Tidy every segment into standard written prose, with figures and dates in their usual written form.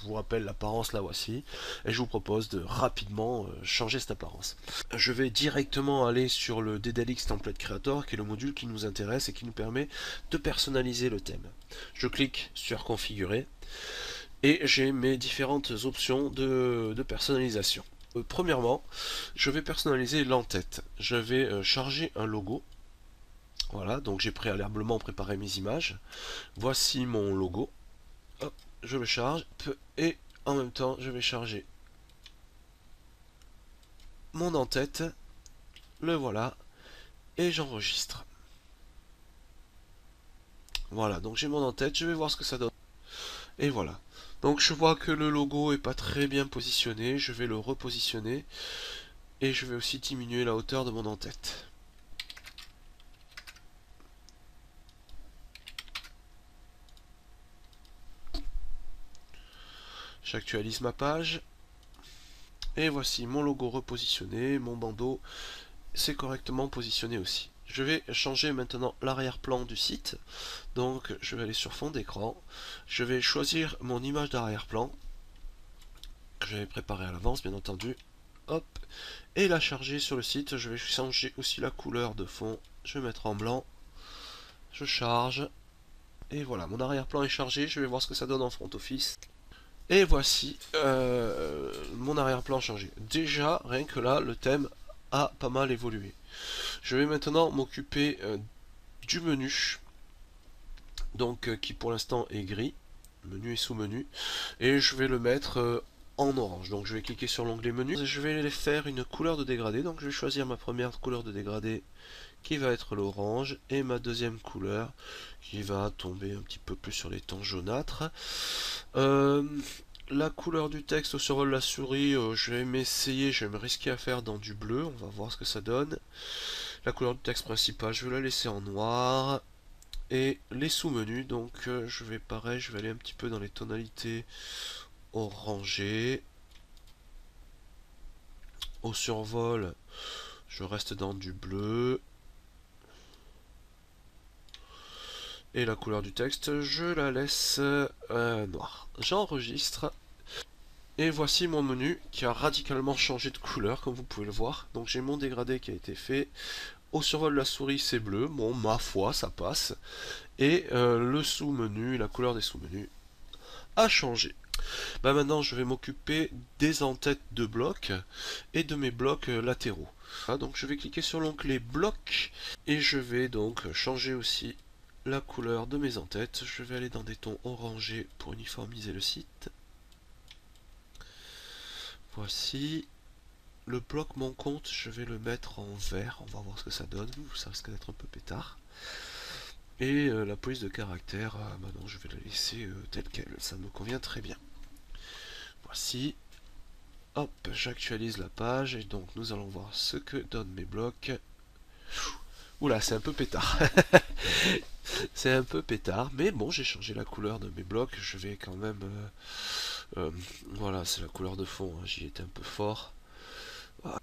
vous rappelle l'apparence, la voici, et je vous propose de rapidement changer cette apparence. Je vais directement aller sur le Daedalix Template Creator, qui est le module qui nous intéresse et qui nous permet de personnaliser le thème. Je clique sur configurer, et j'ai mes différentes options de personnalisation. Premièrement, je vais personnaliser l'entête. Je vais charger un logo. Voilà, donc j'ai préalablement préparé mes images. Voici mon logo. Hop, je le charge et en même temps je vais charger mon en-tête. Le voilà et j'enregistre. Voilà, donc j'ai mon en-tête, je vais voir ce que ça donne. Et voilà. Donc je vois que le logo est pas très bien positionné, je vais le repositionner et je vais aussi diminuer la hauteur de mon en-tête. J'actualise ma page. Et voici mon logo repositionné, mon bandeau c'est correctement positionné aussi. Je vais changer maintenant l'arrière-plan du site. Donc je vais aller sur fond d'écran. Je vais choisir mon image d'arrière-plan que j'avais préparée à l'avance bien entendu. Hop. Et la charger sur le site. Je vais changer aussi la couleur de fond. Je vais mettre en blanc. Je charge. Et voilà, mon arrière-plan est chargé. Je vais voir ce que ça donne en front office. Et voici mon arrière-plan changé. Déjà, rien que là, le thème a pas mal évolué. Je vais maintenant m'occuper du menu, donc qui pour l'instant est gris, menu et sous-menu, et je vais le mettre en orange. Donc je vais cliquer sur l'onglet menu, et je vais faire une couleur de dégradé, donc je vais choisir ma première couleur de dégradé qui va être l'orange, et ma deuxième couleur qui va tomber un petit peu plus sur les tons jaunâtres. La couleur du texte au survol de la souris, je vais m'essayer, je vais me risquer à faire dans du bleu, on va voir ce que ça donne. La couleur du texte principal, je vais la laisser en noir. Et les sous-menus, donc je vais pareil, je vais aller un petit peu dans les tonalités orangées. Au survol, je reste dans du bleu. Et la couleur du texte, je la laisse noire. J'enregistre. Et voici mon menu qui a radicalement changé de couleur, comme vous pouvez le voir. Donc j'ai mon dégradé qui a été fait. Au survol de la souris, c'est bleu. Bon, ma foi, ça passe. Et le sous-menu, la couleur des sous-menus a changé. Bah maintenant, je vais m'occuper des en-têtes de blocs et de mes blocs latéraux. Ah, donc je vais cliquer sur l'onglet blocs et je vais donc changer aussi la couleur de mes en-têtes. Je vais aller dans des tons orangés pour uniformiser le site. Voici. Le bloc mon compte, je vais le mettre en vert. On va voir ce que ça donne. Ça risque d'être un peu pétard. Et la police de caractère, maintenant je vais la laisser telle qu'elle. Ça me convient très bien. Voici. Hop, j'actualise la page et donc nous allons voir ce que donnent mes blocs. Oula, c'est un peu pétard. C'est un peu pétard, mais bon, j'ai changé la couleur de mes blocs. Je vais quand même... voilà, c'est la couleur de fond. Hein, j'y étais un peu fort. Voilà.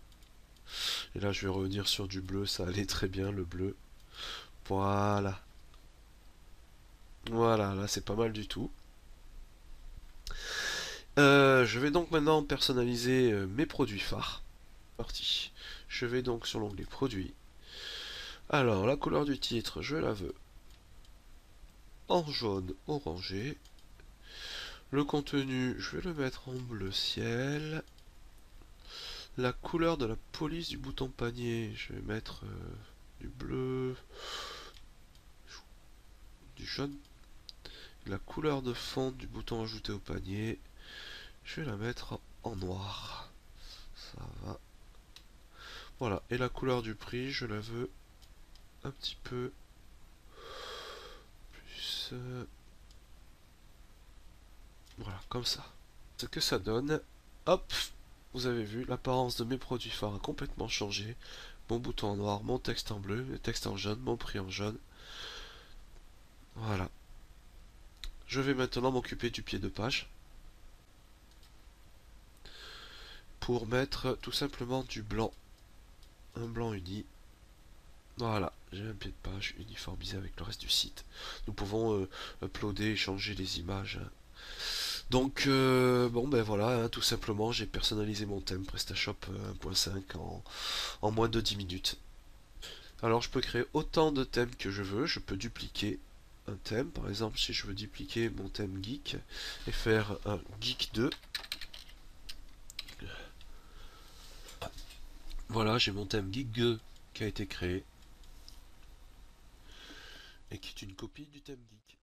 Et là, je vais revenir sur du bleu. Ça allait très bien, le bleu. Voilà. Voilà, là, c'est pas mal du tout. Je vais donc maintenant personnaliser mes produits phares. Parti. Je vais donc sur l'onglet produits. Alors, la couleur du titre, je la veux en jaune orangé. Le contenu, je vais le mettre en bleu ciel. La couleur de la police du bouton panier, je vais mettre du bleu, du jaune. La couleur de fond du bouton ajouter au panier, je vais la mettre en noir. Ça va. Voilà, et la couleur du prix, je la veux un petit peu plus... voilà, comme ça. Ce que ça donne, hop, vous avez vu, l'apparence de mes produits phares a complètement changé. Mon bouton en noir, mon texte en bleu, le texte en jaune, mon prix en jaune. Voilà. Je vais maintenant m'occuper du pied de page. Pour mettre tout simplement du blanc. Un blanc uni. Voilà, j'ai un pied de page uniformisé avec le reste du site. Nous pouvons uploader et changer les images. Donc bon ben voilà, hein, tout simplement j'ai personnalisé mon thème PrestaShop 1.5 en moins de 10 minutes. Alors je peux créer autant de thèmes que je veux, je peux dupliquer un thème, par exemple si je veux dupliquer mon thème geek et faire un geek 2. Voilà, j'ai mon thème geek 2 qui a été créé et qui est une copie du thème geek.